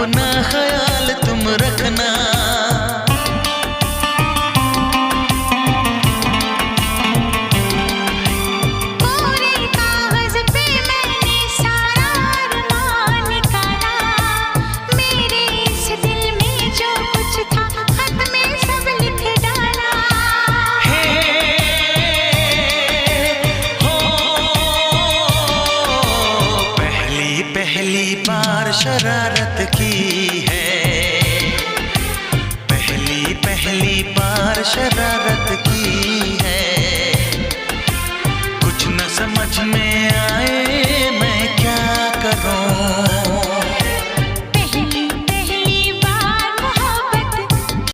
अपना ख्याल तुम रखना। पहली बार शरारत की है, पहली बार शरारत की है, कुछ न समझ में